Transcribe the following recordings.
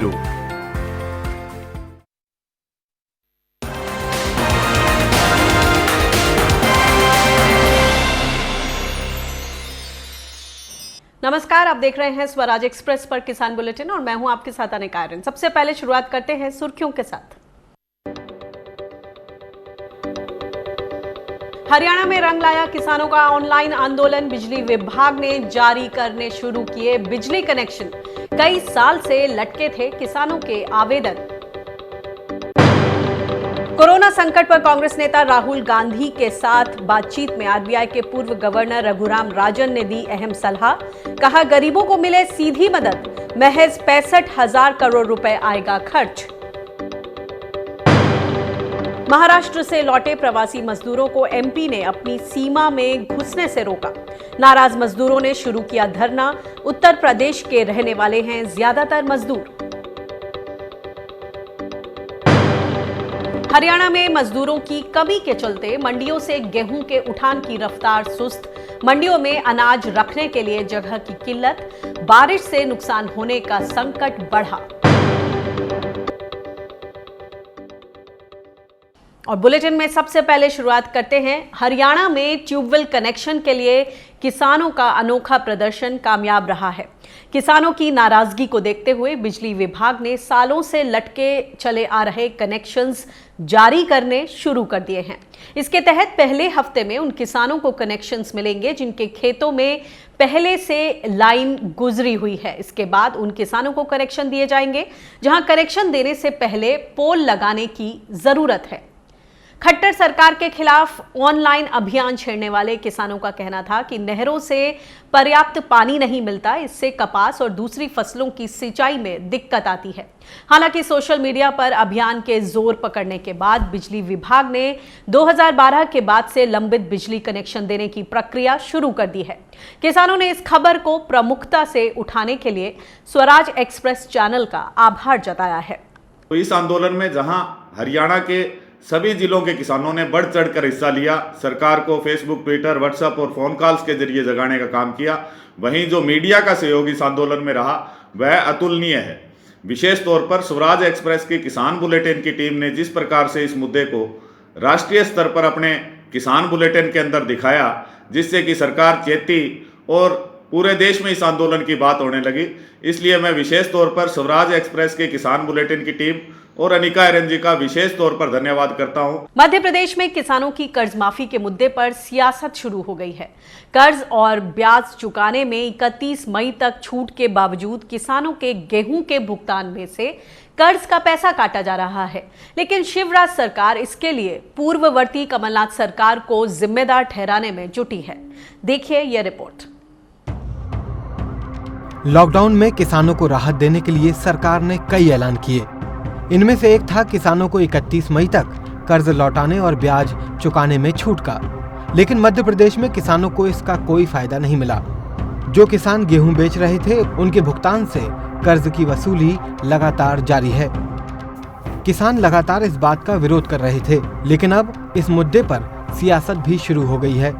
नमस्कार, आप देख रहे हैं स्वराज एक्सप्रेस पर किसान बुलेटिन और मैं हूं आपके साथ अनिका आर्यन। सबसे पहले शुरुआत करते हैं सुर्खियों के साथ। हरियाणा में रंग लाया किसानों का ऑनलाइन आंदोलन। बिजली विभाग ने जारी करने शुरू किए बिजली कनेक्शन। कई साल से लटके थे किसानों के आवेदन। कोरोना संकट पर कांग्रेस नेता राहुल गांधी के साथ बातचीत में आरबीआई के पूर्व गवर्नर रघुराम राजन ने दी अहम सलाह। कहा, गरीबों को मिले सीधी मदद, महज 65,000 करोड़ रुपए आएगा खर्च। महाराष्ट्र से लौटे प्रवासी मजदूरों को एमपी ने अपनी सीमा में घुसने से रोका। नाराज मजदूरों ने शुरू किया धरना। उत्तर प्रदेश के रहने वाले हैं ज्यादातर मजदूर। हरियाणा में मजदूरों की कमी के चलते मंडियों से गेहूं के उठान की रफ्तार सुस्त। मंडियों में अनाज रखने के लिए जगह की किल्लत। बारिश से नुकसान होने का संकट बढ़ा। और बुलेटिन में सबसे पहले शुरुआत करते हैं। हरियाणा में ट्यूबवेल कनेक्शन के लिए किसानों का अनोखा प्रदर्शन कामयाब रहा है। किसानों की नाराजगी को देखते हुए बिजली विभाग ने सालों से लटके चले आ रहे कनेक्शंस जारी करने शुरू कर दिए हैं। इसके तहत पहले हफ्ते में उन किसानों को कनेक्शंस मिलेंगे जिनके खेतों में पहले से लाइन गुजरी हुई है। इसके बाद उन किसानों को कनेक्शन दिए जाएंगे जहां कनेक्शन देने से पहले पोल लगाने की जरूरत है। खट्टर सरकार के खिलाफ ऑनलाइन अभियान छेड़ने वाले किसानों का कहना था कि नहरों से पर्याप्त पानी नहीं मिलता, इससे कपास और दूसरी फसलों की सिंचाई में दिक्कत आती है। हालांकि सोशल मीडिया पर अभियान के जोर पकड़ने के बाद बिजली विभाग ने 2012 के बाद से लंबित बिजली कनेक्शन देने की प्रक्रिया शुरू कर दी है। किसानों ने इस खबर को प्रमुखता से उठाने के लिए स्वराज एक्सप्रेस चैनल का आभार जताया है। तो इस आंदोलन में जहां हरियाणा के सभी जिलों के किसानों ने बढ़ चढ़कर हिस्सा लिया, सरकार को फेसबुक, ट्विटर, व्हाट्सएप और फोन कॉल्स के जरिए जगाने का काम किया, वहीं जो मीडिया का सहयोग इस आंदोलन में रहा वह अतुलनीय है। विशेष तौर पर स्वराज एक्सप्रेस की किसान बुलेटिन की टीम ने जिस प्रकार से इस मुद्दे को राष्ट्रीय स्तर पर अपने किसान बुलेटिन के अंदर दिखाया, जिससे कि सरकार चेती और पूरे देश में इस आंदोलन की बात होने लगी, इसलिए मैं विशेष तौर पर स्वराज एक्सप्रेस के किसान बुलेटिन की टीम और अनिका आर्यन जी का विशेष तौर पर धन्यवाद करता हूं। मध्य प्रदेश में किसानों की कर्ज माफी के मुद्दे पर सियासत शुरू हो गई है। कर्ज और ब्याज चुकाने में 31 मई तक छूट के बावजूद किसानों के गेहूं के भुगतान में से कर्ज का पैसा काटा जा रहा है। लेकिन शिवराज सरकार इसके लिए पूर्ववर्ती कमलनाथ सरकार को जिम्मेदार ठहराने में जुटी है। देखिए यह रिपोर्ट। लॉकडाउन में किसानों को राहत देने के लिए सरकार ने कई ऐलान किए। इनमें से एक था किसानों को 31 मई तक कर्ज लौटाने और ब्याज चुकाने में छूट का। लेकिन मध्य प्रदेश में किसानों को इसका कोई फायदा नहीं मिला। जो किसान गेहूं बेच रहे थे उनके भुगतान से कर्ज की वसूली लगातार जारी है। किसान लगातार इस बात का विरोध कर रहे थे, लेकिन अब इस मुद्दे पर सियासत भी शुरू हो गई है।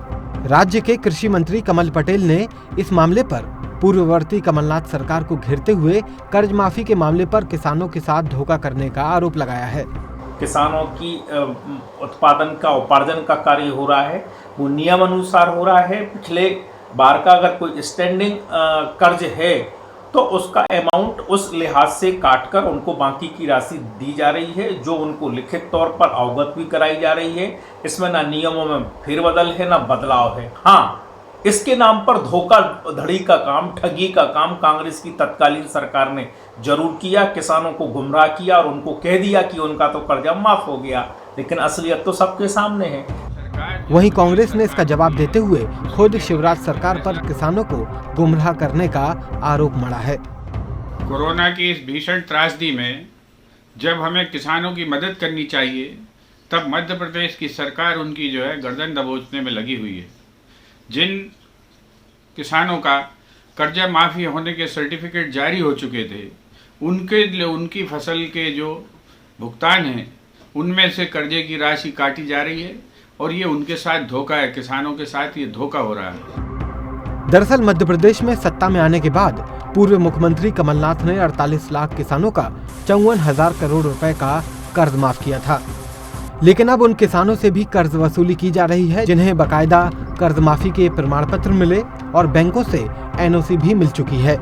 राज्य के कृषि मंत्री कमल पटेल ने इस मामले पर पूर्ववर्ती कमलनाथ सरकार को घेरते हुए कर्ज माफी के मामले पर किसानों के साथ धोखा करने का आरोप लगाया है। किसानों की उत्पादन का उपार्जन का कार्य हो रहा है वो नियम अनुसार हो रहा है। पिछले बार का अगर कोई स्टैंडिंग कर्ज है तो उसका अमाउंट उस लिहाज से काटकर उनको बाकी की राशि दी जा रही है, जो उनको लिखित तौर पर अवगत भी कराई जा रही है। इसमें ना नियमों में फेरबदल है ना बदलाव है। हाँ, इसके नाम पर धोखाधड़ी का काम, ठगी का काम कांग्रेस की तत्कालीन सरकार ने जरूर किया। किसानों को गुमराह किया और उनको कह दिया कि उनका तो कर्जा माफ हो गया, लेकिन असलियत तो सबके सामने है। वहीं कांग्रेस ने इसका जवाब देते हुए खुद शिवराज सरकार पर किसानों को गुमराह करने का आरोप मढ़ा है। कोरोना की इस भीषण त्रासदी में जब हमें किसानों की मदद करनी चाहिए, तब मध्य प्रदेश की सरकार उनकी जो है गर्दन दबोचने में लगी हुई है। जिन किसानों का कर्जा माफ़ी होने के सर्टिफिकेट जारी हो चुके थे, उनके लिए उनकी फसल के जो भुगतान हैं उनमें से कर्जे की राशि काटी जा रही है और ये उनके साथ धोखा है। किसानों के साथ ये धोखा हो रहा है। दरअसल मध्य प्रदेश में सत्ता में आने के बाद पूर्व मुख्यमंत्री कमलनाथ ने 48 लाख किसानों का 54,000 करोड़ रुपए का कर्ज माफ किया था। लेकिन अब उन किसानों से भी कर्ज वसूली की जा रही है जिन्हें बकायदा कर्ज माफी के प्रमाण पत्र मिले और बैंकों से एनओसी भी मिल चुकी है।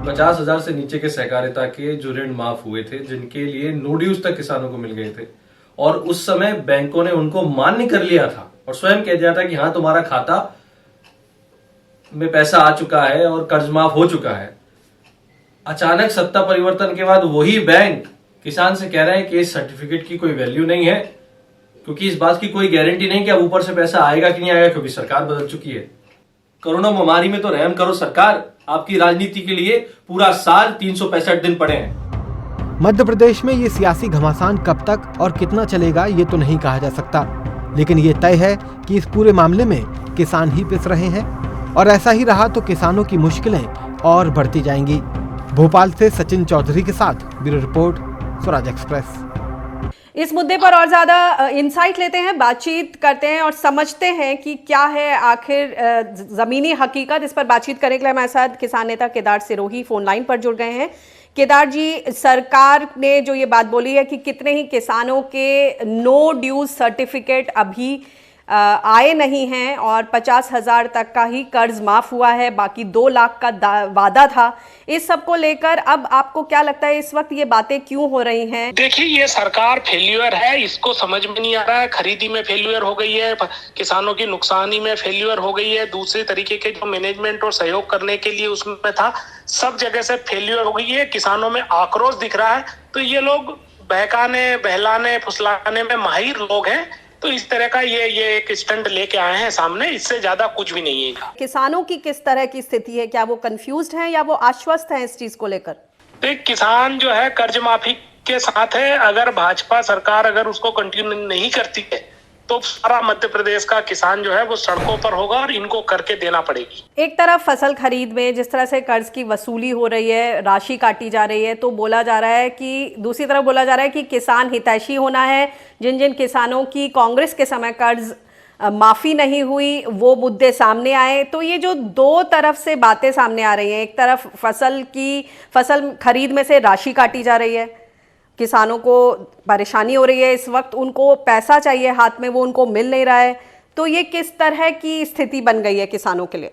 50,000 से नीचे के सहकारिता के जो ऋण माफ हुए थे, जिनके लिए नो ड्यूज तक किसानों को मिल गए थे, और उस समय बैंकों ने उनको मान्य कर लिया था और स्वयं कह दिया था कि हाँ तुम्हारा खाता में पैसा आ चुका है और कर्ज माफ हो चुका है। अचानक सत्ता परिवर्तन के बाद वही बैंक किसान से कह रहे हैं कि इस सर्टिफिकेट की कोई वैल्यू नहीं है, क्योंकि इस बात की कोई गारंटी नहीं कि अब ऊपर से पैसा आएगा कि नहीं आएगा, क्योंकि सरकार बदल चुकी है। कोरोना महामारी में तो रहम करो सरकार, आपकी राजनीति के लिए पूरा साल 365 दिन पड़े हैं। मध्य प्रदेश में ये सियासी घमासान कब तक और कितना चलेगा ये तो नहीं कहा जा सकता, लेकिन ये तय है कि इस पूरे मामले में किसान ही पिस रहे हैं और ऐसा ही रहा तो किसानों की मुश्किलें और बढ़ती जाएंगी। भोपाल से सचिन चौधरी के साथ ब्यूरो रिपोर्ट, स्वराज एक्सप्रेस। इस मुद्दे पर और ज्यादा इंसाइट लेते हैं, बातचीत करते हैं और समझते हैं कि क्या है आखिर जमीनी हकीकत। इस पर बातचीत करने के लिए हमारे साथ किसान नेता केदार सिरोही फोन लाइन पर जुड़ गए हैं। केदार जी, सरकार ने जो ये बात बोली है कि कितने ही किसानों के नो ड्यूज सर्टिफिकेट अभी आए नहीं हैं और 50,000 तक का ही कर्ज माफ हुआ है, बाकी 2 लाख का वादा था। इस सब को लेकर अब आपको क्या लगता है इस वक्त ये बातें क्यों हो रही हैं? देखिए, ये सरकार फेल्यूर है, इसको समझ में नहीं आ रहा है। खरीदी में फेल्यूर हो गई है, किसानों की नुकसानी में फेल्यूर हो गई है, दूसरे तरीके के जो मैनेजमेंट और सहयोग करने के लिए उसमें था, सब जगह से फेल्यूर हो गई है। किसानों में आक्रोश दिख रहा है। तो ये लोग बहकाने, बहलाने, फुसलाने में माहिर लोग हैं। तो इस तरह का ये एक स्टंट लेके आए हैं सामने, इससे ज्यादा कुछ भी नहीं है। किसानों की किस तरह की स्थिति है? क्या वो कंफ्यूज्ड हैं या वो आश्वस्त हैं इस चीज को लेकर? तो किसान जो है कर्ज माफी के साथ है। अगर भाजपा सरकार अगर उसको कंटिन्यू नहीं करती है तो सारा मध्य प्रदेश का किसान जो है वो सड़कों पर होगा और इनको करके देना पड़ेगी। एक तरफ फसल खरीद में जिस तरह से कर्ज की वसूली हो रही है, राशि काटी जा रही है, तो बोला जा रहा है कि दूसरी तरफ बोला जा रहा है कि किसान हितैषी होना है। जिन जिन किसानों की कांग्रेस के समय कर्ज माफी नहीं हुई वो मुद्दे सामने आए। तो ये जो दो तरफ से बातें सामने आ रही हैं, एक तरफ फसल खरीद में से राशि काटी जा रही है, किसानों को परेशानी हो रही है, इस वक्त उनको पैसा चाहिए हाथ में, वो उनको मिल नहीं रहा है। तो ये किस तरह की स्थिति बन गई है किसानों के लिए?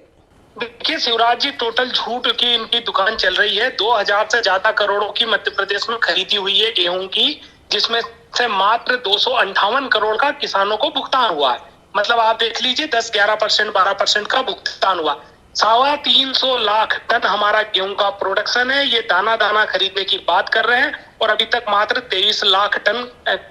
देखिए शिवराज जी, टोटल झूठ की इनकी दुकान चल रही है। 2000 से ज्यादा करोड़ों की मध्य प्रदेश में खरीदी हुई है गेहूं की, जिसमें से मात्र 258 करोड़ का किसानों को भुगतान हुआ है। मतलब आप देख लीजिए 10-11%, 12% का भुगतान हुआ। 325 लाख टन हमारा गेहूं का प्रोडक्शन है। ये दाना दाना खरीदने की बात कर रहे हैं और अभी तक मात्र 23 लाख टन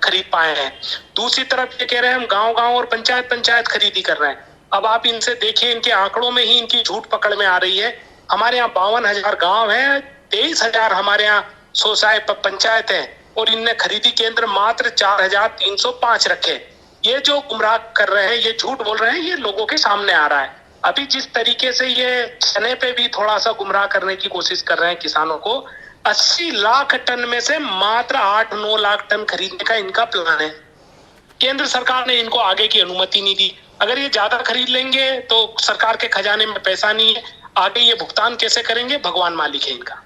खरीद पाए हैं। दूसरी तरफ ये कह रहे हैं हम गांव-गांव और पंचायत खरीदी कर रहे हैं। अब आप इनसे देखिए, इनके आंकड़ों में ही इनकी झूठ पकड़ में आ रही है। हमारे यहाँ 52,000 गाँव है, 23,000 हमारे यहाँ सोसाय पंचायत है और इनने खरीदी केंद्र मात्र 4,305 रखे। ये जो गुमराह कर रहे हैं, ये झूठ बोल रहे हैं, ये लोगों के सामने आ रहा है। अभी जिस तरीके से ये चने पे भी थोड़ा सा गुमराह करने की कोशिश कर रहे हैं किसानों को, 80 लाख टन में से मात्र 8-9 लाख टन खरीदने का इनका प्लान है। केंद्र सरकार ने इनको आगे की अनुमति नहीं दी। अगर ये ज्यादा खरीद लेंगे तो सरकार के खजाने में पैसा नहीं है, आगे ये भुगतान कैसे करेंगे, भगवान मालिक है इनका।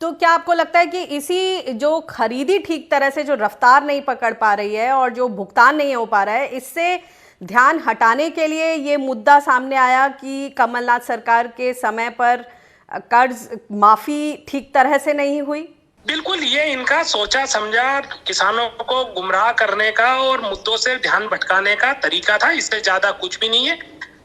तो क्या आपको लगता है कि इसी जो खरीदी ठीक तरह से जो रफ्तार नहीं पकड़ पा रही है और जो भुगतान नहीं हो पा रहा है, इससे ध्यान हटाने के लिए ये मुद्दा सामने आया कि कमलनाथ सरकार के समय पर कर्ज माफी ठीक तरह से नहीं हुई? बिल्कुल, ये इनका सोचा समझा किसानों को गुमराह करने का और मुद्दों से ध्यान भटकाने का तरीका था, इससे ज्यादा कुछ भी नहीं है।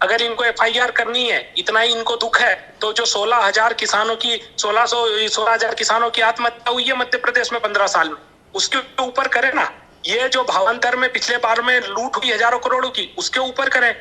अगर इनको FIR करनी है, इतना ही इनको दुख है, तो जो 16,000 किसानों की 16,000 किसानों की आत्महत्या हुई है मध्य प्रदेश में 15 साल में, उसके ऊपर करें ना। ये जो भावांतर में पिछले बार में लूट हुई हजारों करोड़ों की, उसके ऊपर करें।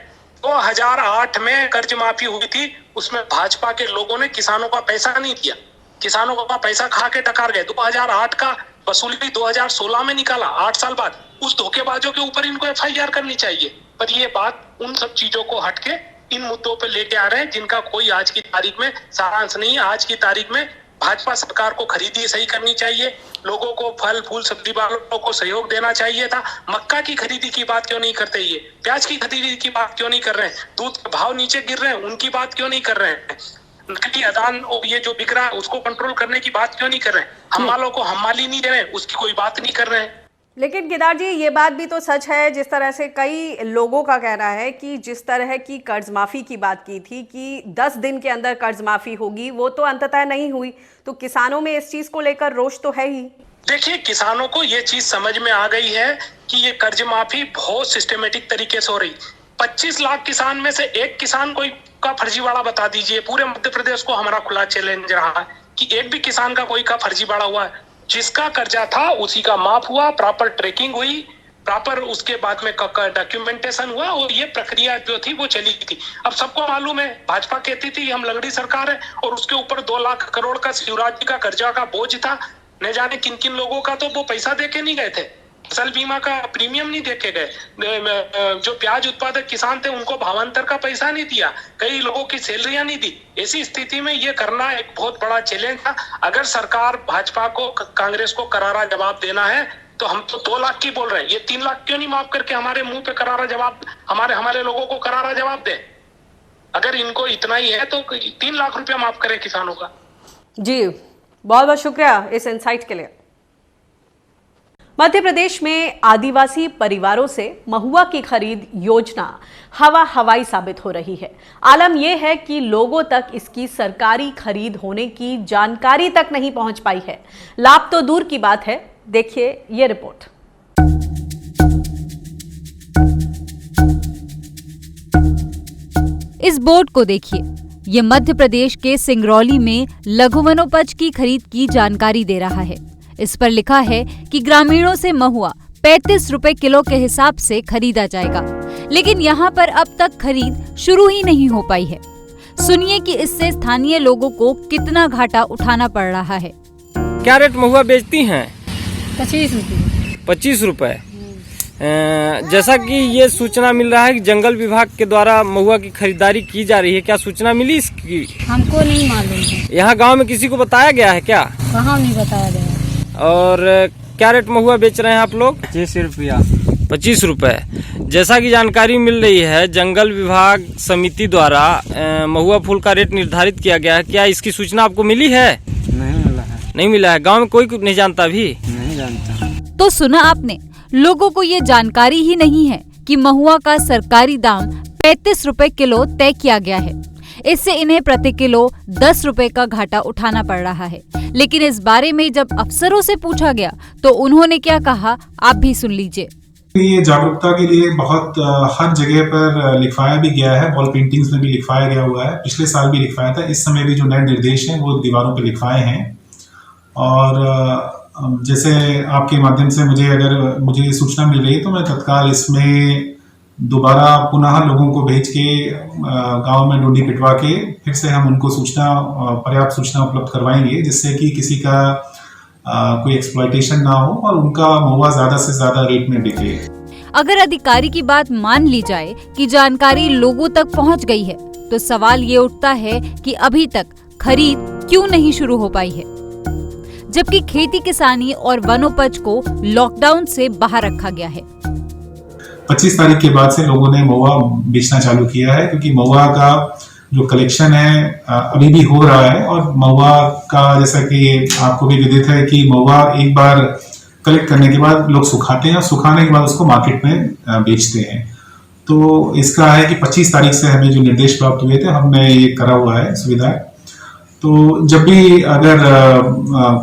2008 में कर्ज माफी हुई थी, उसमें भाजपा के लोगों ने किसानों का पैसा नहीं दिया, किसानों का पैसा खा के टकार गए। 2008 का वसूली 2016 में निकाला, 8 साल बाद। उस धोखेबाजों के ऊपर इनको FIR करनी चाहिए। पर ये बात उन सब चीजों को हटके इन मुद्दों पे लेके आ रहे हैं जिनका कोई आज की तारीख में सारांश नहीं है। आज की तारीख में भाजपा सरकार को खरीदी सही करनी चाहिए, लोगों को फल फूल सब्जी वालों को सहयोग देना चाहिए था। मक्का की खरीदी की बात क्यों नहीं करते, ये प्याज की खरीदी की बात क्यों नहीं कर रहे हैं, दूध के भाव नीचे गिर रहे हैं, उनकी बात क्यों नहीं कर रहे हैं। नकली अदान और ये जो बिक रहा है उसको कंट्रोल करने की बात क्यों नहीं कर रहे हैं? हम मालों को हम माली नहीं दे रहे हैं, उसकी कोई बात नहीं कर रहे हैं। लेकिन केदार जी, ये बात भी तो सच है, जिस तरह से कई लोगों का कहना है कि जिस तरह की कर्ज माफी की बात की थी कि 10 दिन के अंदर कर्ज माफी होगी, वो तो अंततः नहीं हुई। तो किसानों में इस चीज को लेकर रोष तो है ही। देखिए, किसानों को ये चीज समझ में आ गई है कि ये कर्ज माफी बहुत सिस्टमेटिक तरीके से हो रही। 25 लाख किसान में से एक किसान कोई का फर्जीवाड़ा बता दीजिए। पूरे मध्य प्रदेश को हमारा खुला चैलेंज रहा है कि एक भी किसान का कोई का फर्जीवाड़ा हुआ है। जिसका कर्जा था उसी का माफ हुआ, प्रॉपर ट्रैकिंग हुई, प्रॉपर उसके बाद में डॉक्यूमेंटेशन हुआ और ये प्रक्रिया जो थी वो चली थी। अब सबको मालूम है, भाजपा कहती थी हम लंगड़ी सरकार है और उसके ऊपर 2 लाख करोड़ का शिवराज जी का कर्जा का बोझ था। न जाने किन किन लोगों का तो वो पैसा देके नहीं गए थे, फसल बीमा का प्रीमियम नहीं देके गए। जो प्याज उत्पादक किसान थे उनको भावांतर का पैसा नहीं दिया, कई लोगों की सैलरियां नहीं दी। ऐसी स्थिति में ये करना एक बहुत बड़ा चैलेंज था। अगर सरकार भाजपा को, कांग्रेस को करारा जवाब देना है तो हम तो 2 लाख की बोल रहे हैं, ये 3 लाख क्यों नहीं माफ करके हमारे मुंह पे करारा जवाब, हमारे लोगों को करारा जवाब दे। अगर इनको इतना ही है तो 3 लाख रुपया माफ करे किसानों का। जी, बहुत बहुत शुक्रिया इस इंसाइट के लिए। मध्य प्रदेश में आदिवासी परिवारों से महुआ की खरीद योजना हवाई साबित हो रही है। आलम यह है कि लोगों तक इसकी सरकारी खरीद होने की जानकारी तक नहीं पहुंच पाई है। लाभ तो दूर की बात है, देखिए ये रिपोर्ट। इस बोर्ड को देखिए, ये मध्य प्रदेश के सिंगरौली में लघु वनोपज की खरीद की जानकारी दे रहा है। इस पर लिखा है कि ग्रामीणों से महुआ 35 रुपए किलो के हिसाब से खरीदा जाएगा, लेकिन यहाँ पर अब तक खरीद शुरू ही नहीं हो पाई है। सुनिए कि इससे स्थानीय लोगों को कितना घाटा उठाना पड़ रहा है। क्या रेट महुआ बेचती हैं? 25 रुपये। 25 रुपए। जैसा कि ये सूचना मिल रहा है कि जंगल विभाग के द्वारा महुआ की खरीदारी की जा रही है, क्या सूचना मिली इसकी? हमको नहीं मालूम है। यहाँ गांव में किसी को बताया गया है क्या? कहाँ नहीं बताया गया। और क्या रेट महुआ बेच रहे हैं आप लोग? 25 रुपया। 25 रुपए। जैसा कि जानकारी मिल रही है, जंगल विभाग समिति द्वारा महुआ फूल का रेट निर्धारित किया गया है। क्या इसकी सूचना आपको मिली है? नहीं मिला है। नहीं मिला है। गाँव में कोई नहीं जानता भी? नहीं जानता। तो सुना आपने, लोगों को ये जानकारी ही नहीं है कि महुआ का सरकारी दाम 35 रुपए किलो तय किया गया है। इससे इन्हें प्रति किलो 10 रुपए का घाटा उठाना पड़ रहा है। लेकिन इस बारे में जब अफसरों से पूछा गया तो उन्होंने क्या कहा, आप भी सुन लीजिए। ये जागरूकता के लिए बहुत हर जगह पर लिखवाया भी गया है, वॉल पेंटिंग्स में भी लिखवाया गया हुआ है, पिछले साल भी लिखवाया था। इस समय भी जो नए निर्देश हैं वो दीवारों पर लिखवाए हैं। और जैसे आपके माध्यम से मुझे सूचना मिल रही है तो मैं तत्काल इसमें दोबारा पुनः लोगों को भेज के गांव में डोडी पिटवा के फिर से हम उनको पर्याप्त सूचना उपलब्ध करवाएंगे, जिससे कि किसी का कोई एक्सप्लॉयटेशन ना हो और उनका महुआ ज्यादा से ज्यादा रेट में बिके। अगर अधिकारी की बात मान ली जाए कि जानकारी लोगों तक पहुंच गई है, तो सवाल ये उठता है कि अभी तक खरीद क्यों नहीं शुरू हो पाई है, जबकि खेती किसानी और वनोपज को लॉकडाउन से बाहर रखा गया है। 25 तारीख के बाद से लोगों ने महुआ बेचना चालू किया है, क्योंकि महुआ का जो कलेक्शन है अभी भी हो रहा है। और महुआ का, जैसा कि आपको भी विदित है कि महुआ एक बार कलेक्ट करने के बाद लोग सुखाते हैं और सुखाने के बाद उसको मार्केट में बेचते हैं। तो इसका है कि 25 तारीख से हमें जो निर्देश प्राप्त हुए थे, हमने ये करा हुआ है सुविधा। तो जब भी अगर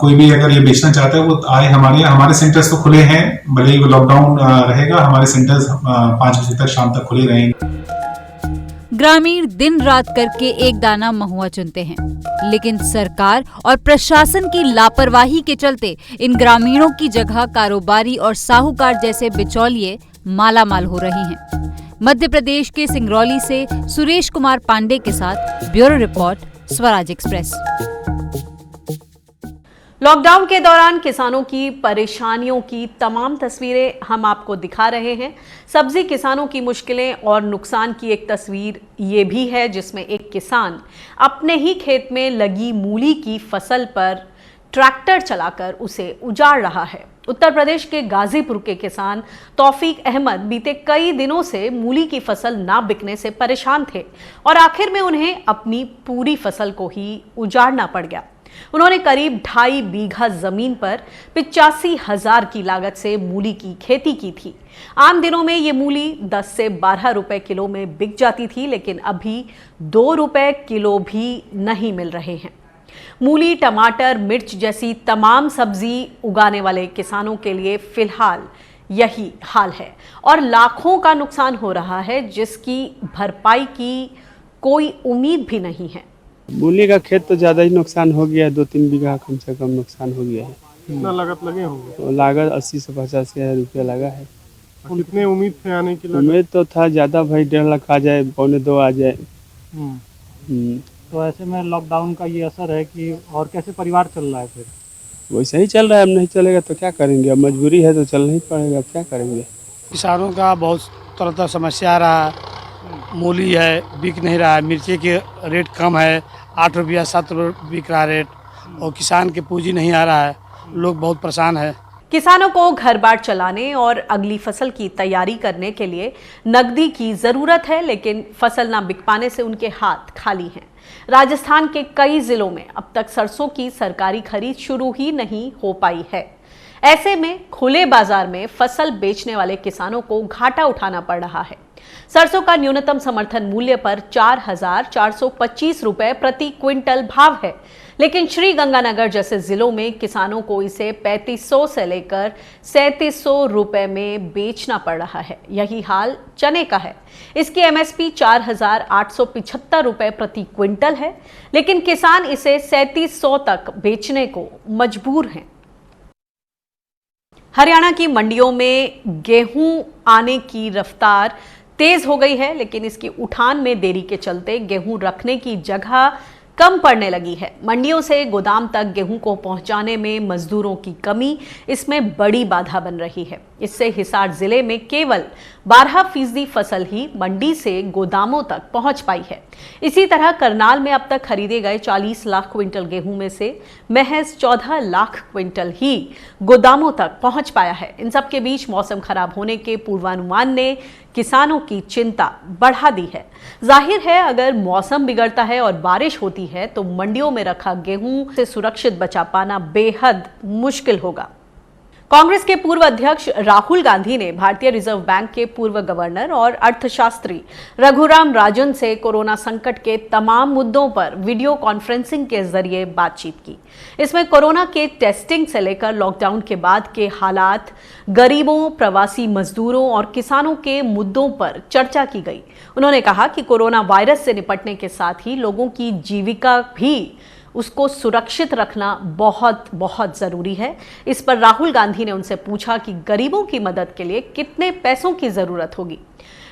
कोई भी अगर ये बेचना चाहता है वो आए हमारे सेंटर्स तो खुले हैं, भले ही वो लॉकडाउन रहेगा, हमारे सेंटर्स 5 बजे तक शाम तक खुले रहेंगे। ग्रामीण दिन रात करके एक दाना महुआ चुनते हैं, लेकिन सरकार और प्रशासन की लापरवाही के चलते इन ग्रामीणों की जगह कारोबारी और साहूकार जैसे बिचौलिए मालामाल हो रही हैं। मध्य प्रदेश के सिंगरौली से सुरेश कुमार पांडे के साथ bureau report, Swaraj express. Lockdown के दौरान किसानों की परेशानियों की तमाम तस्वीरें हम आपको दिखा रहे हैं। सब्जी किसानों की मुश्किलें और नुकसान की एक तस्वीर ये भी है, जिसमें एक किसान अपने ही खेत में लगी मूली की फसल पर ट्रैक्टर चलाकर उसे उजाड़ रहा है। उत्तर प्रदेश के गाजीपुर के किसान तौफीक अहमद बीते कई दिनों से मूली की फसल ना बिकने से परेशान थे और आखिर में उन्हें अपनी पूरी फसल को ही उजाड़ना पड़ गया। उन्होंने करीब 2.5 बीघा जमीन पर 85,000 की लागत से मूली की खेती की थी। आम दिनों में ये मूली 10 से 12 रुपए किलो में बिक जाती थी, लेकिन अभी 2 रुपए किलो भी नहीं मिल रहे हैं। मूली, टमाटर, मिर्च जैसी तमाम सब्जी उगाने वाले किसानों के लिए फिलहाल यही हाल है और लाखों का नुकसान हो रहा है, जिसकी भरपाई की कोई उम्मीद भी नहीं है। मूली का खेत तो ज़्यादा ही नुकसान हो गया है, 2-3 बीघा कम से कम नुकसान हो गया है। कितना लागत लगे होंगे? तो लागत 80 से 85 हज़ार रुपया लगा है। कितने उम्मीद थे आने की? उम्मीद तो था ज़्यादा, भाई 1.5 लाख आ जाए, 2.25 आ जाए। तो ऐसे में लॉकडाउन का ये असर है कि और कैसे परिवार चल रहा है? फिर वैसे ही चल रहा है, अब नहीं चलेगा तो क्या करेंगे, अब मजबूरी है तो चलना ही पड़ेगा, अब क्या करेंगे। किसानों का बहुत तरह समस्या आ रहा है। मूली है बिक नहीं रहा है, मिर्ची के रेट कम है, 8 रुपया 7 रुपये बिक रहा रेट, और किसान के पूंजी नहीं आ रहा है, लोग बहुत परेशान है। किसानों को घर बार चलाने और अगली फसल की तैयारी करने के लिए नकदी की जरूरत है, लेकिन फसल ना बिक पाने से उनके हाथ खाली हैं। राजस्थान के कई जिलों में अब तक सरसों की सरकारी खरीद शुरू ही नहीं हो पाई है। ऐसे में खुले बाजार में फसल बेचने वाले किसानों को घाटा उठाना पड़ रहा है। सरसों का न्यूनतम समर्थन मूल्य पर 4,425 रुपए प्रति क्विंटल भाव है, लेकिन श्री गंगानगर जैसे जिलों में किसानों को इसे 3500 से लेकर 3700 रुपए में बेचना पड़ रहा है। यही हाल चने का है। इसकी एमएसपी 4,875 रुपए प्रति क्विंटल है, लेकिन किसान इसे 3700 तक बेचने को मजबूर हैं। हरियाणा की मंडियों में गेहूं आने की रफ्तार तेज हो गई है, लेकिन इसकी उठान में देरी के चलते गेहूं रखने की जगह कम पड़ने लगी है। मंडियों से गोदाम तक गेहूं को पहुंचाने में मजदूरों की कमी इसमें बड़ी बाधा बन रही है। इससे हिसार जिले में केवल 12% फसल ही मंडी से गोदामों तक पहुंच पाई है। इसी तरह करनाल में अब तक खरीदे गए 40 लाख क्विंटल गेहूं में से महज 14 लाख क्विंटल ही गोदामों तक पहुंच पाया है। इन सब के बीच मौसम खराब होने के पूर्वानुमान ने किसानों की चिंता बढ़ा दी है। जाहिर है, अगर मौसम बिगड़ता है और बारिश होती है तो मंडियों में रखा गेहूं से सुरक्षित बचा पाना बेहद मुश्किल होगा। कांग्रेस के पूर्व अध्यक्ष राहुल गांधी ने भारतीय रिजर्व बैंक के पूर्व गवर्नर और अर्थशास्त्री रघुराम राजन से कोरोना संकट के तमाम मुद्दों पर वीडियो कॉन्फ्रेंसिंग के जरिए बातचीत की। इसमें कोरोना के टेस्टिंग से लेकर लॉकडाउन के बाद के हालात, गरीबों, प्रवासी मजदूरों और किसानों के मुद्दों पर चर्चा की गई। उन्होंने कहा कि कोरोना वायरस से निपटने के साथ ही लोगों की जीविका भी उसको सुरक्षित रखना बहुत बहुत जरूरी है। इस पर राहुल गांधी ने उनसे पूछा कि गरीबों की मदद के लिए कितने पैसों की जरूरत होगी।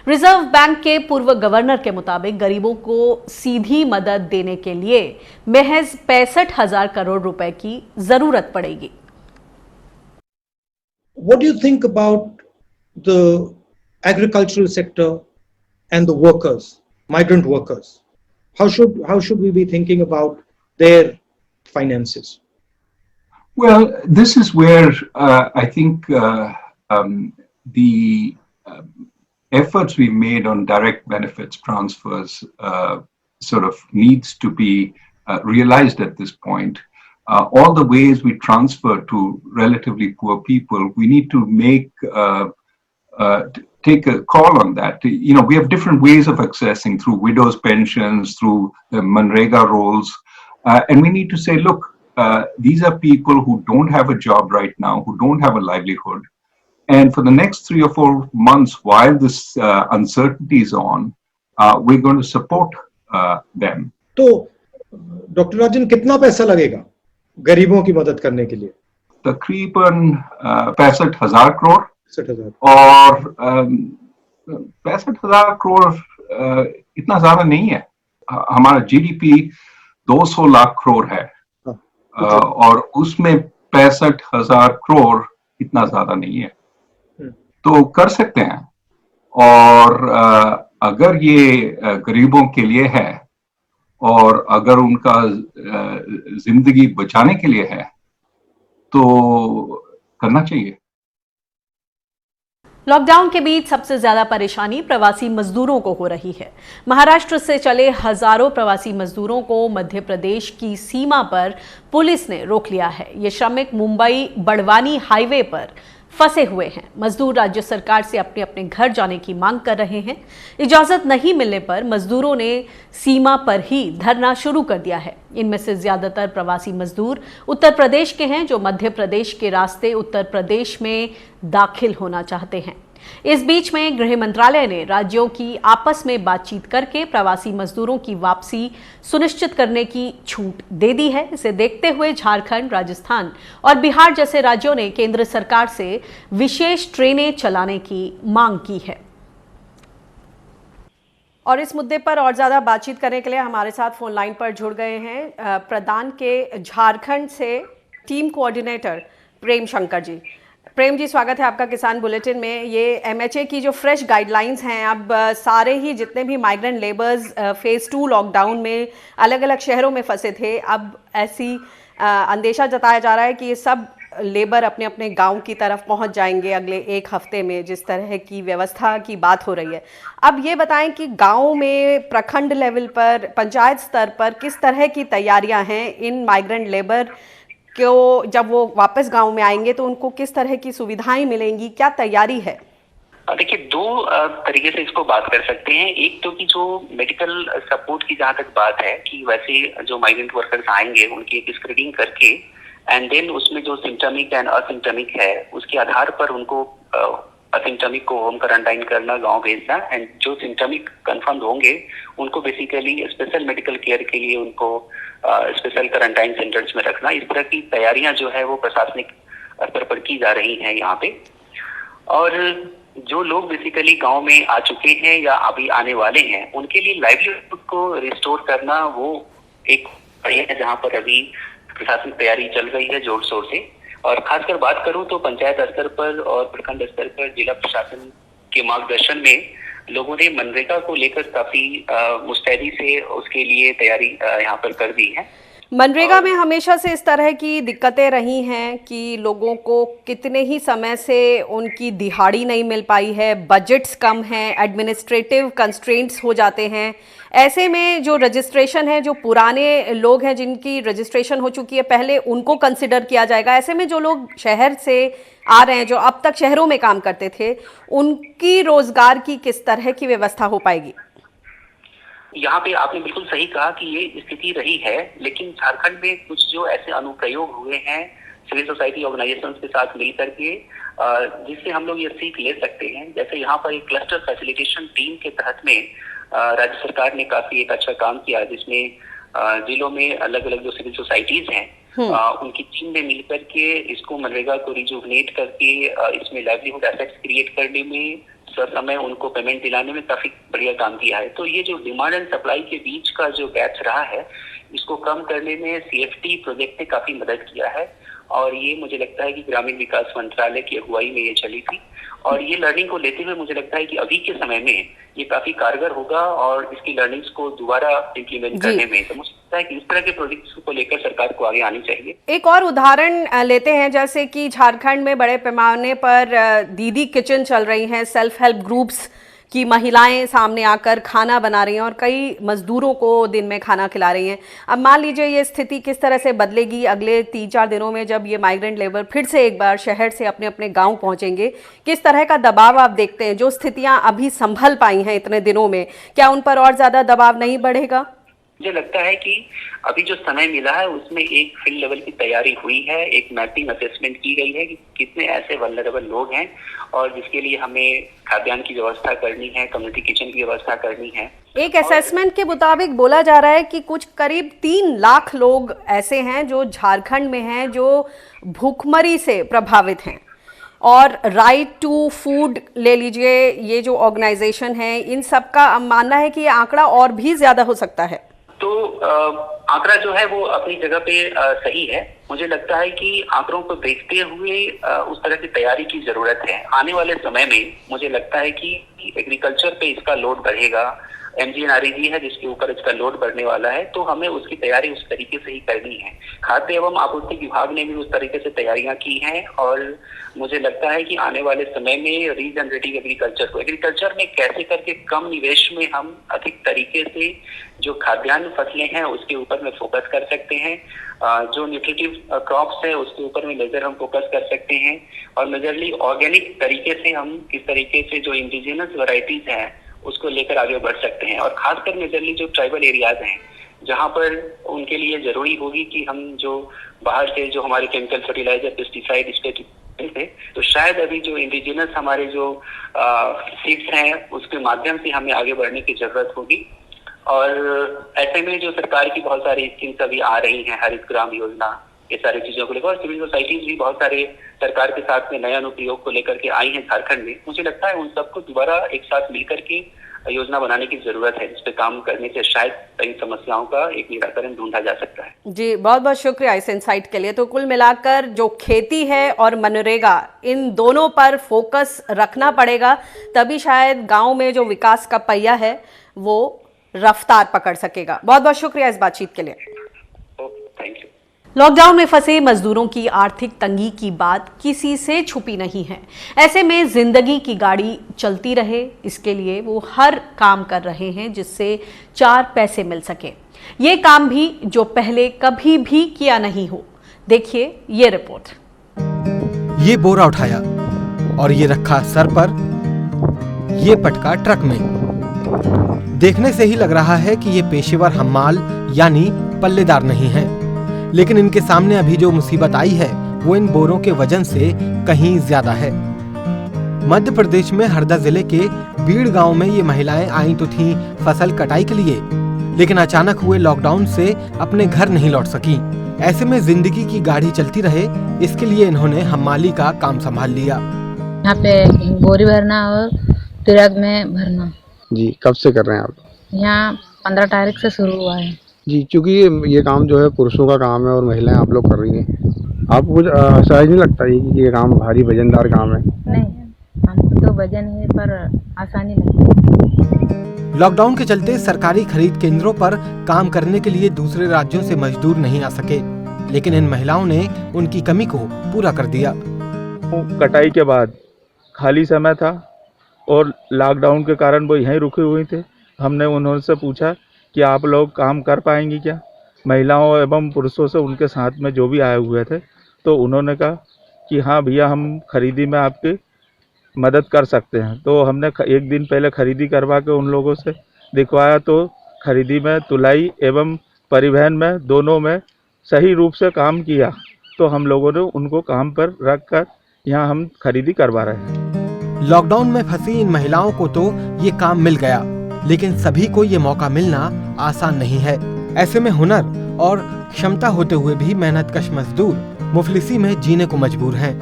रिजर्व बैंक के पूर्व गवर्नर के मुताबिक गरीबों को सीधी मदद देने के लिए महज 65,000 करोड़ रुपए की जरूरत पड़ेगी। What do you think about the agricultural sector and the workers, migrant workers? How should we be thinking about their finances? Well, this is where I think the efforts we made on direct benefits transfers sort of needs to be realized at this point. All the ways we transfer to relatively poor people, we need to take a call on that. You know, we have different ways of accessing through widows' pensions, through the Manrega rolls. And we need to say, look, these are people who don't have a job right now, who don't have a livelihood. And for the next 3 or 4 months, while this uncertainty is on, we're going to support them. तो doctor राजन, कितना पैसा लगेगा गरीबों की मदद करने के लिए? तकरीबन 65,000 करोड़। 65,000 और 65,000 करोड़ इतना ज्यादा नहीं है। हमारा जीडीपी 200 लाख करोड़ है और उसमें 65,000 करोड़ इतना ज्यादा नहीं है, तो कर सकते हैं। और अगर ये गरीबों के लिए है और अगर उनका जिंदगी बचाने के लिए है, तो करना चाहिए। लॉकडाउन के बीच सबसे ज्यादा परेशानी प्रवासी मजदूरों को हो रही है। महाराष्ट्र से चले हजारों प्रवासी मजदूरों को मध्य प्रदेश की सीमा पर पुलिस ने रोक लिया है। ये श्रमिक मुंबई बड़वानी हाईवे पर फंसे हुए हैं। मजदूर राज्य सरकार से अपने अपने घर जाने की मांग कर रहे हैं। इजाजत नहीं मिलने पर मजदूरों ने सीमा पर ही धरना शुरू कर दिया है। इनमें से ज्यादातर प्रवासी मजदूर उत्तर प्रदेश के हैं, जो मध्य प्रदेश के रास्ते उत्तर प्रदेश में दाखिल होना चाहते हैं। इस बीच में गृह मंत्रालय ने राज्यों की आपस में बातचीत करके प्रवासी मजदूरों की वापसी सुनिश्चित करने की छूट दे दी है। इसे देखते हुए झारखंड, राजस्थान और बिहार जैसे राज्यों ने केंद्र सरकार से विशेष ट्रेनें चलाने की मांग की है। और इस मुद्दे पर और ज्यादा बातचीत करने के लिए हमारे साथ फोन लाइन पर जुड़ गए हैं प्रदान के झारखंड से टीम कोऑर्डिनेटर प्रेम शंकर जी। प्रेम जी, स्वागत है आपका किसान बुलेटिन में। ये MHA की जो फ्रेश गाइडलाइंस हैं, अब सारे ही जितने भी माइग्रेंट लेबर्स फेज़ 2 लॉकडाउन में अलग अलग शहरों में फंसे थे, अब ऐसी अंदेशा जताया जा रहा है कि ये सब लेबर अपने अपने गांव की तरफ पहुंच जाएंगे अगले 1 हफ्ते में, जिस तरह की व्यवस्था की बात हो रही है। अब ये बताएं कि गांव में प्रखंड लेवल पर, पंचायत स्तर पर किस तरह की तैयारियां हैं इन माइग्रेंट लेबर को, जब वो वापस गांव में आएंगे तो उनको किस तरह की सुविधाएं मिलेंगी, क्या तैयारी है? देखिए, 2 तरीके से इसको बात कर सकते हैं। एक तो कि जो मेडिकल सपोर्ट की जहाँ तक बात है कि वैसे जो माइग्रेंट वर्कर्स आएंगे उनकी एक स्क्रीनिंग करके एंड देन उसमें जो सिम्टमिक एंड असिम्टमिक है उसके आधार पर उनको असिम्टमिक को होम क्वारंटाइन करना, गांव भेजना, एंड जो सिम्टमिक कंफर्म होंगे उनको बेसिकली स्पेशल मेडिकल केयर के लिए उनको स्पेशल क्वारंटाइन सेंटर्स में रखना। इस तरह की तैयारियां जो है वो प्रशासनिक स्तर पर की जा रही हैं यहाँ पे। और जो लोग बेसिकली गांव में आ चुके हैं या अभी आने वाले हैं उनके लिए लाइवलीहुड को रिस्टोर करना वो एक बढ़िया है, जहाँ पर अभी प्रशासनिक तैयारी चल रही है जोर शोर से। और खासकर बात करूं तो पंचायत स्तर पर और प्रखंड स्तर पर जिला प्रशासन के मार्गदर्शन में लोगों ने मनरेगा को लेकर काफी मुस्तैदी से उसके लिए तैयारी यहाँ पर कर दी है। मनरेगा में हमेशा से इस तरह की दिक्कतें रही हैं कि लोगों को कितने ही समय से उनकी दिहाड़ी नहीं मिल पाई है, बजट्स कम हैं, एडमिनिस्ट्रेटिव कंस्ट्रेंट्स हो जाते हैं। ऐसे में जो रजिस्ट्रेशन है, जो पुराने लोग हैं जिनकी रजिस्ट्रेशन हो चुकी है पहले, उनको कंसिडर किया जाएगा। ऐसे में जो लोग शहर से आ रहे हैं, जो अब तक शहरों में काम करते थे, उनकी रोजगार की किस तरह की व्यवस्था हो पाएगी? यहाँ पे आपने बिल्कुल सही कहा कि ये स्थिति रही है, लेकिन झारखंड में कुछ जो ऐसे अनुप्रयोग हुए हैं सिविल सोसाइटी ऑर्गेनाइजेशंस के साथ मिलकर के, जिससे हम लोग ये सीख ले सकते हैं। जैसे यहाँ पर एक क्लस्टर फैसिलिटेशन टीम के तहत में राज्य सरकार ने काफी एक अच्छा काम किया, जिसमें जिलों में अलग अलग जो सिविल सोसाइटीज हैं उनकी टीम में मिलकर के इसको मनरेगा को रिजुवनेट करके इसमें लाइवलीहुड एसेट्स क्रिएट करने में, समय उनको पेमेंट दिलाने में काफी बढ़िया काम किया है। तो ये जो डिमांड एंड सप्लाई के बीच का जो गैप रहा है, इसको कम करने में CFT प्रोजेक्ट ने काफी मदद किया है। और ये मुझे लगता है कि ग्रामीण विकास मंत्रालय की अगुवाई में ये चली थी। और ये लर्निंग को लेते हुए मुझे लगता है कि अभी के समय में ये काफी कारगर होगा और इसकी लर्निंग्स को दोबारा इम्प्लीमेंट करने में, तो मुझे लगता है कि इस तरह के प्रोजेक्ट्स को लेकर सरकार को आगे आनी चाहिए। एक और उदाहरण लेते हैं, जैसे कि झारखंड में बड़े पैमाने पर दीदी किचन चल रही हैं, सेल्फ हेल्प ग्रुप्स की महिलाएं सामने आकर खाना बना रही हैं और कई मजदूरों को दिन में खाना खिला रही हैं। अब मान लीजिए ये स्थिति किस तरह से बदलेगी अगले 3-4 दिनों में, जब ये माइग्रेंट लेबर फिर से एक बार शहर से अपने अपने गांव पहुंचेंगे, किस तरह का दबाव आप देखते हैं? जो स्थितियां अभी संभल पाई हैं इतने दिनों में, क्या उन पर और ज्यादा दबाव नहीं बढ़ेगा? मुझे लगता है कि अभी जो समय मिला है उसमें एक फील्ड लेवल की तैयारी हुई है, एक मैपिंग असेसमेंट की गई है कि कितने ऐसे वल्नरेबल लोग हैं और जिसके लिए हमें खाद्यान्न की व्यवस्था करनी है, कम्युनिटी किचन की व्यवस्था करनी है। एक असेसमेंट के मुताबिक बोला जा रहा है कि कुछ करीब 3 लाख लोग ऐसे हैं जो झारखंड में हैं, जो भूखमरी से प्रभावित हैं। और राइट टू फूड ले लीजिए, ये जो ऑर्गेनाइजेशन है, इन सब का मानना है कि ये आंकड़ा और भी ज्यादा हो सकता है। तो आंकड़ा जो है वो अपनी जगह पे सही है। मुझे लगता है कि आंकड़ों को देखते हुए उस तरह की तैयारी की जरूरत है। आने वाले समय में मुझे लगता है कि एग्रीकल्चर पे इसका लोड बढ़ेगा, MGNREG है जिसके ऊपर इसका लोड बढ़ने वाला है, तो हमें उसकी तैयारी उस तरीके से ही करनी है। खाद्य एवं आपूर्ति विभाग ने भी उस तरीके से तैयारियां की हैं और मुझे लगता है कि आने वाले समय में रीजनरेटिव एग्रीकल्चर में कैसे करके कम निवेश में हम अधिक तरीके से जो खाद्यान्न फसलें हैं उसके ऊपर में फोकस कर सकते हैं, जो न्यूट्रिटिव क्रॉप्स है उसके ऊपर में मेजर हम फोकस कर सकते हैं, और मेजरली ऑर्गेनिक तरीके से हम किस तरीके से जो इंडिजिनस वैरायटीज हैं उसको लेकर आगे बढ़ सकते हैं। और खासकर मेजरली जो ट्राइबल एरियाज हैं जहां पर उनके लिए जरूरी होगी कि हम जो बाहर से जो हमारे केमिकल फर्टिलाइजर पेस्टिसाइड इस पे थे, तो शायद अभी जो इंडिजिनस हमारे जो सीड्स हैं उसके माध्यम से हमें आगे बढ़ने की जरूरत होगी। और ऐसे में जो सरकार की बहुत सारी स्कीम्स अभी आ रही हैं, हरित ग्राम योजना, ये सारी चीजों को लेकर, और सिविल सोसाइटीज भी बहुत सारे सरकार के साथ में नए अनुप्रयोग को लेकर के आई हैं झारखंड में। मुझे लगता है उन सबको दोबारा एक साथ मिलकर के योजना बनाने की जरूरत है, जिस पे काम करने से शायद कई समस्याओं का एक निराकरण ढूंढा जा सकता है। जी, बहुत बहुत शुक्रिया इस इनसाइट के लिए। तो कुल मिलाकर जो खेती है और मनरेगा, इन दोनों पर फोकस रखना पड़ेगा, तभी शायद गांव में जो विकास का पहिया है वो रफ्तार पकड़ सकेगा। बहुत बहुत शुक्रिया इस बातचीत के लिए। Thank you. लॉकडाउन में फंसे मजदूरों की आर्थिक तंगी की बात किसी से छुपी नहीं है। ऐसे में जिंदगी की गाड़ी चलती रहे, इसके लिए वो हर काम कर रहे हैं जिससे 4 पैसे मिल सके। ये काम भी जो पहले कभी भी किया नहीं हो। देखिए ये रिपोर्ट। ये बोरा उठाया और ये रखा सर पर, ये पटका ट्रक में। देखने से ही लग रहा है कि ये पेशेवर हम्माल यानी पल्लेदार नहीं है, लेकिन इनके सामने अभी जो मुसीबत आई है वो इन बोरों के वजन से कहीं ज्यादा है। मध्य प्रदेश में हरदा जिले के बीड़ गांव में ये महिलाएं आई तो थीं फसल कटाई के लिए, लेकिन अचानक हुए लॉकडाउन से अपने घर नहीं लौट सकी। ऐसे में जिंदगी की गाड़ी चलती रहे, इसके लिए इन्होंने हम्माली का काम संभाल लिया। यहाँ पे बोरी भरना और ट्रक में भरना। जी, कब से कर रहे हैं आप? यहाँ 15 तारीख से शुरू हुआ है जी, क्योंकि ये काम जो है पुरुषों का काम है और महिलाएं आप लोग कर रही हैं। आपको कुछ सहज नहीं लगता है कि ये काम भारी वजनदार काम है? नहीं, हमको तो वजन है पर आसानी लगती है। लॉकडाउन के चलते सरकारी खरीद केंद्रों पर काम करने के लिए दूसरे राज्यों से मजदूर नहीं आ सके, लेकिन इन महिलाओं ने उनकी कमी को पूरा कर दिया। कटाई के बाद खाली समय था और लॉकडाउन के कारण वो यहीं रुके हुए थे। हमने उनसे पूछा कि आप लोग काम कर पाएंगी क्या, महिलाओं एवं पुरुषों से उनके साथ में जो भी आए हुए थे, तो उन्होंने कहा कि हाँ भैया हम खरीदी में आपकी मदद कर सकते हैं। तो हमने एक दिन पहले खरीदी करवा के उन लोगों से दिखवाया, तो खरीदी में तुलाई एवं परिवहन में दोनों में सही रूप से काम किया, तो हम लोगों ने उनको काम पर रख कर यहाँ हम खरीदी करवा रहे हैं। लॉकडाउन में फंसी इन महिलाओं को तो ये काम मिल गया, लेकिन सभी को ये मौका मिलना आसान नहीं है। ऐसे में हुनर और क्षमता होते हुए भी मेहनतकश मजदूर मुफलिसी में जीने को मजबूर हैं।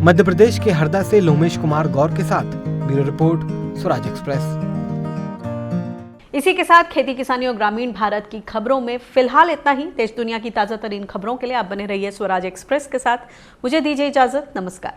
मध्य प्रदेश के हरदा से लोमेश कुमार गौर के साथ ब्यूरो रिपोर्ट, स्वराज एक्सप्रेस। इसी के साथ खेती किसानी और ग्रामीण भारत की खबरों में फिलहाल इतना ही। देश दुनिया की ताजा तरीन खबरों के लिए आप बने रहिए स्वराज एक्सप्रेस के साथ। मुझे दीजिए इजाजत, नमस्कार।